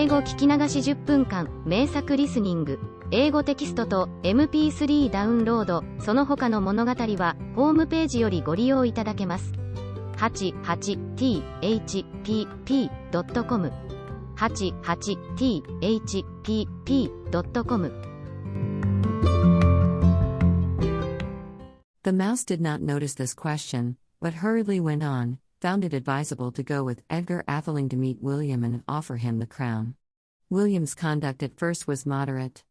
英語聞き流し10分間、名作リスニング、英語テキストと MP3 ダウンロード、その他の物語は、ホームページよりご利用いただけます。88thpp.com 88thpp.com The mouse did not notice this question, but hurriedly went on, found it advisable to go with Edgar Atheling to meet William and offer him the crown. William's conduct at first was moderate.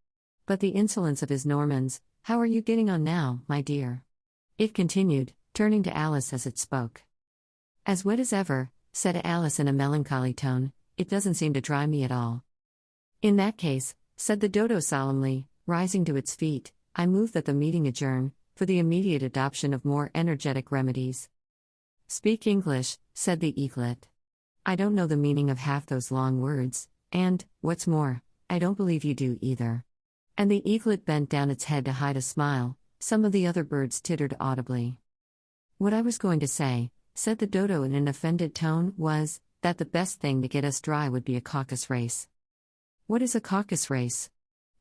But the insolence of his Normans, "How are you getting on now, my dear?" It continued, turning to Alice as it spoke. "As wet as ever," said Alice in a melancholy tone, "it doesn't seem to dry me at all." "In that case," said the dodo solemnly, rising to its feet, "I move that the meeting adjourn, for the immediate adoption of more energetic remedies." "Speak English," said the eaglet. "I don't know the meaning of half those long words, and, what's more, I don't believe you do either." And the eaglet bent down its head to hide a smile. Some of the other birds tittered audibly. "What I was going to say," said the dodo in an offended tone, "was that the best thing to get us dry would be a caucus race." "What is a caucus race?"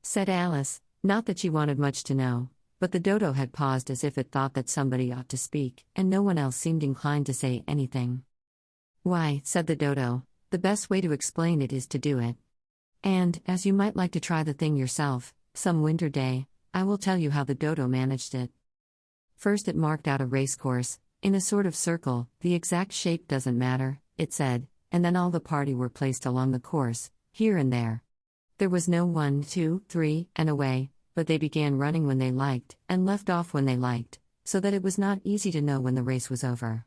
said Alice, not that she wanted much to know. But the dodo had paused as if it thought that somebody ought to speak, and no one else seemed inclined to say anything. "Why," said the dodo, "the best way to explain it is to do it. And, as you might like to try the thing yourself, some winter day, I will tell you how the dodo managed it. First it marked out a racecourse, in a sort of circle, the exact shape doesn't matter, it said, and then all the party were placed along the course, here and there. There was no 1, 2, 3, and away, but they began running when they liked, and left off when they liked, so that it was not easy to know when the race was over.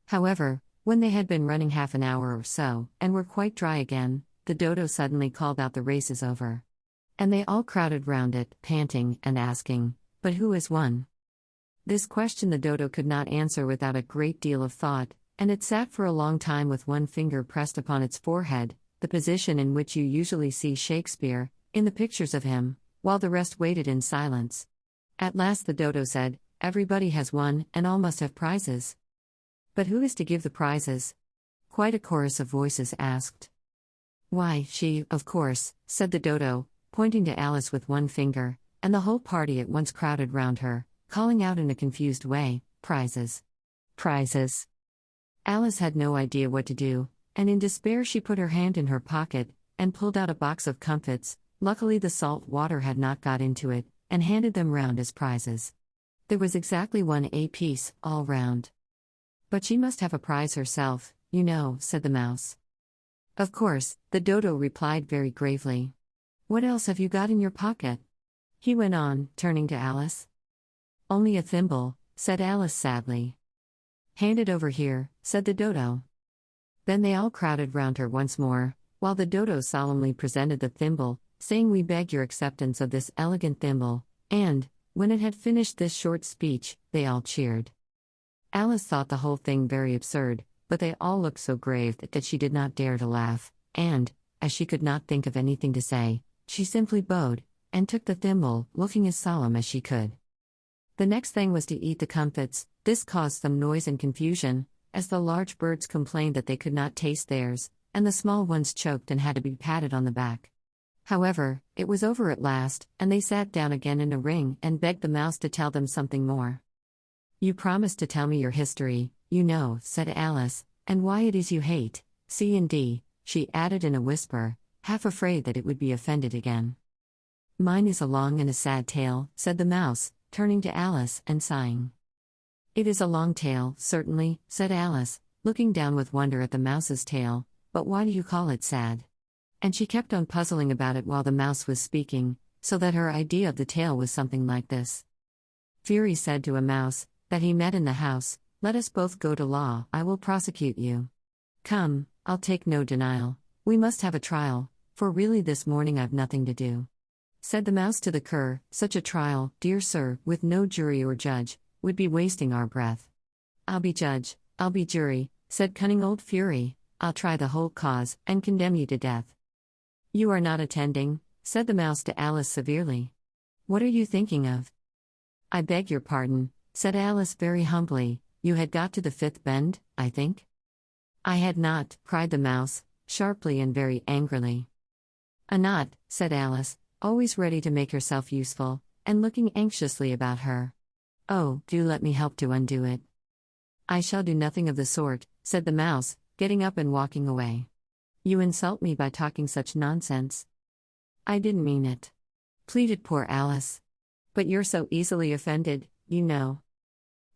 However, when they had been running half an hour or so, and were quite dry again, the dodo suddenly called out, 'The race is over.' And they all crowded round it, panting, and asking, 'But who has won?' This question the dodo could not answer without a great deal of thought, and it sat for a long time with one finger pressed upon its forehead, the position in which you usually see Shakespeare, in the pictures of him, while the rest waited in silence. At last the dodo said, 'Everybody has won, and all must have prizes.' 'But who is to give the prizes?' quite a chorus of voices asked. 'Why, she, of course,' said the dodo, pointing to Alice with one finger, and the whole party at once crowded round her, calling out in a confused way, 'Prizes! Prizes!' Alice had no idea what to do, and in despair she put her hand in her pocket, and pulled out a box of comfits. Luckily the salt water had not got into it, and handed them round as prizes. There was exactly 1 apiece, all round. 'But she must have a prize herself, you know,' said the mouse. 'Of course,' the dodo replied very gravely. 'What else have you got in your pocket?' he went on, turning to Alice. 'Only a thimble,' said Alice sadly. 'Hand it over here,' said the dodo. Then they all crowded round her once more, while the dodo solemnly presented the thimble, saying, 'We beg your acceptance of this elegant thimble,' and, when it had finished this short speech, they all cheered. Alice thought the whole thing very absurd, but they all looked so grave that she did not dare to laugh, and, as she could not think of anything to say, she simply bowed, and took the thimble, looking as solemn as she could. The next thing was to eat the comfits. This caused some noise and confusion, as the large birds complained that they could not taste theirs, and the small ones choked and had to be patted on the back. However, it was over at last, and they sat down again in a ring and begged the mouse to tell them something more. 'You promised to tell me your history, you know,' said Alice, 'and why it is you hate C and D,' she added in a whisper, half afraid that it would be offended again. 'Mine is a long and a sad tale,' said the mouse, turning to Alice and sighing. 'It is a long tale, certainly,' said Alice, looking down with wonder at the mouse's tail, 'but why do you call it sad?' And she kept on puzzling about it while the mouse was speaking, so that her idea of the tale was something like this. Fury said to a mouse, that he met in the house, 'Let us both go to law, I will prosecute you. Come, I'll take no denial, we must have a trial, for really this morning I've nothing to do.' Said the mouse to the cur, 'Such a trial, dear sir, with no jury or judge, would be wasting our breath.' 'I'll be judge, I'll be jury,' said cunning old Fury, 'I'll try the whole cause, and condemn you to death.' 'You are not attending,' said the mouse to Alice severely. 'What are you thinking of?' 'I beg your pardon,' said Alice very humbly, 'you had got to the 5th bend, I think?' 'I had not,' cried the mouse, sharply and very angrily. Not," said Alice, always ready to make herself useful, and looking anxiously about her. "Oh, do let me help to undo it." "I shall do nothing of the sort," said the mouse, getting up and walking away. "You insult me by talking such nonsense." "I didn't mean it," pleaded poor Alice. "But you're so easily offended, you know."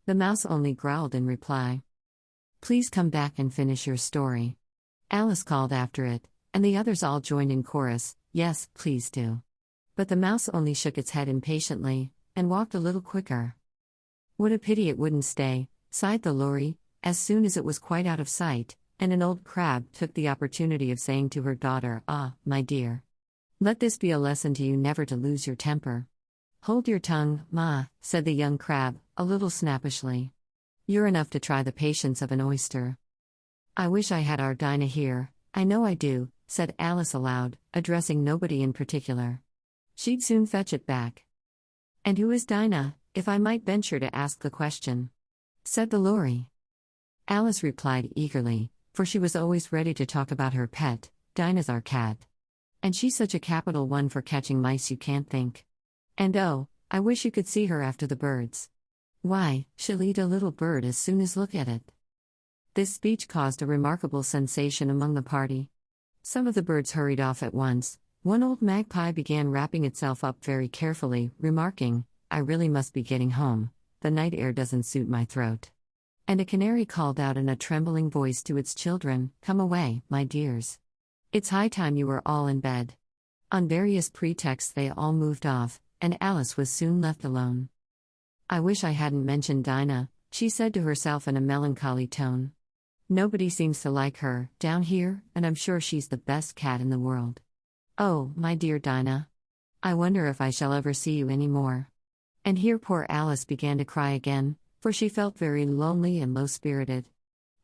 The mouse only growled in reply. "Please come back and finish your story," Alice called after it, and the others all joined in chorus, "Yes, please do." But the mouse only shook its head impatiently, and walked a little quicker. "What a pity it wouldn't stay," sighed the lory, as soon as it was quite out of sight, and an old crab took the opportunity of saying to her daughter, "Ah, my dear. Let this be a lesson to you never to lose your temper." "Hold your tongue, ma," said the young crab, a little snappishly. "You're enough to try the patience of an oyster." "I wish I had our Dinah here, I know I do," said Alice aloud, addressing nobody in particular. "She'd soon fetch it back." "And who is Dinah, if I might venture to ask the question?" said the lory. Alice replied eagerly, for she was always ready to talk about her pet. "Dinah's our cat. And she's such a capital one for catching mice you can't think. And oh, I wish you could see her after the birds. Why, she'll eat a little bird as soon as look at it." This speech caused a remarkable sensation among the party. Some of the birds hurried off at once. One old magpie began wrapping itself up very carefully, remarking, "I really must be getting home, the night air doesn't suit my throat." And a canary called out in a trembling voice to its children, "Come away, my dears. It's high time you were all in bed." On various pretexts they all moved off, and Alice was soon left alone. "I wish I hadn't mentioned Dinah," she said to herself in a melancholy tone. "Nobody seems to like her, down here, and I'm sure she's the best cat in the world. Oh, my dear Dinah. I wonder if I shall ever see you any more." And here poor Alice began to cry again, for she felt very lonely and low-spirited.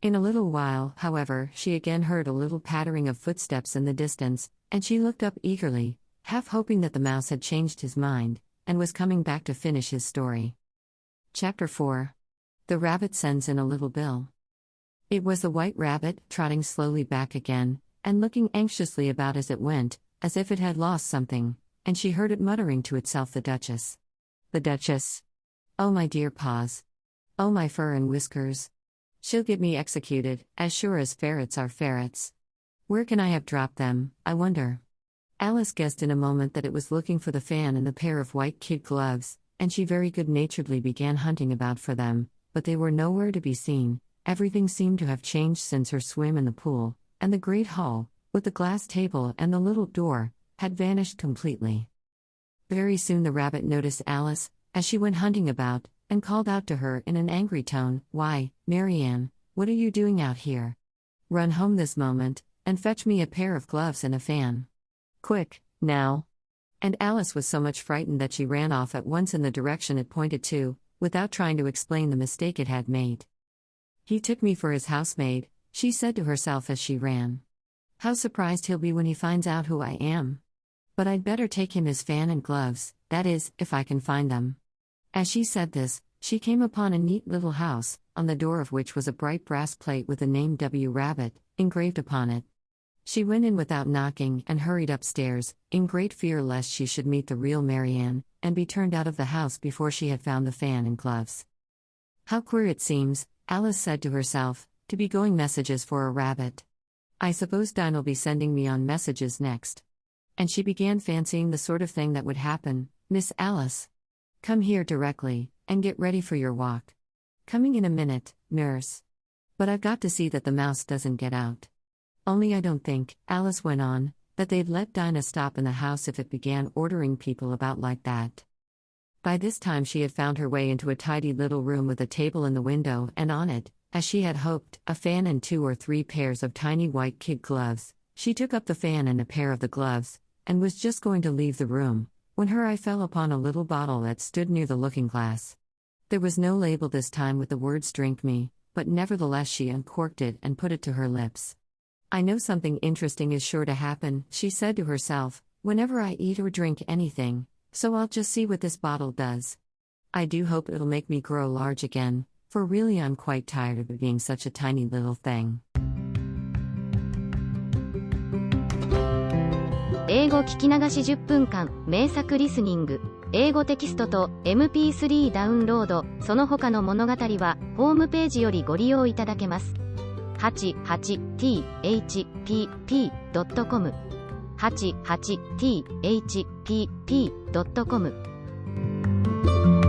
In a little while, however, she again heard a little pattering of footsteps in the distance, and she looked up eagerly, half hoping that the mouse had changed his mind, and was coming back to finish his story. Chapter 4. The Rabbit Sends in a Little Bill. It was the White Rabbit, trotting slowly back again, and looking anxiously about as it went, as if it had lost something, and she heard it muttering to itself, "The Duchess. The Duchess. Oh, my dear paws. Oh, my fur and whiskers. She'll get me executed, as sure as ferrets are ferrets. Where can I have dropped them, I wonder?" Alice guessed in a moment that it was looking for the fan and the pair of white kid gloves, and she very good-naturedly began hunting about for them, but they were nowhere to be seen. Everything seemed to have changed since her swim in the pool, and the great hall, with the glass table and the little door, had vanished completely. Very soon the rabbit noticed Alice, as she went hunting about, and called out to her in an angry tone, "Why, Marianne, what are you doing out here? Run home this moment, and fetch me a pair of gloves and a fan. Quick, now." And Alice was so much frightened that she ran off at once in the direction it pointed to, without trying to explain the mistake it had made. "He took me for his housemaid," she said to herself as she ran. "How surprised he'll be when he finds out who I am. But I'd better take him his fan and gloves, that is, if I can find them." As she said this, she came upon a neat little house, on the door of which was a bright brass plate with the name W. Rabbit engraved upon it. She went in without knocking and hurried upstairs, in great fear lest she should meet the real Marianne, and be turned out of the house before she had found the fan and gloves. "How queer it seems," Alice said to herself, "to be going messages for a rabbit. I suppose Dinah'll be sending me on messages next." And she began fancying the sort of thing that would happen. "Miss Alice. Come here directly, and get ready for your walk. Coming in a minute, nurse. But I've got to see that the mouse doesn't get out. Only I don't think," Alice went on, "that they'd let Dinah stop in the house if it began ordering people about like that." By this time she had found her way into a tidy little room with a table in the window, and on it, as she had hoped, a fan and 2 or 3 pairs of tiny white kid gloves. She took up the fan and a pair of the gloves, and was just going to leave the room, when her eye fell upon a little bottle that stood near the looking-glass. There was no label this time with the words "Drink Me," but nevertheless she uncorked it and put it to her lips. "I know something interesting is sure to happen," she said to herself, "whenever I eat or drink anything, so I'll just see what this bottle does. I do hope it'll make me grow large again, for really I'm quite tired of it being such a tiny little thing." 英語聞き流し10分間、名作リスニング、英語テキストと MP3 ダウンロード、その他の物語は、ホームページよりご利用いただけます。88thpp.com 88thpp.com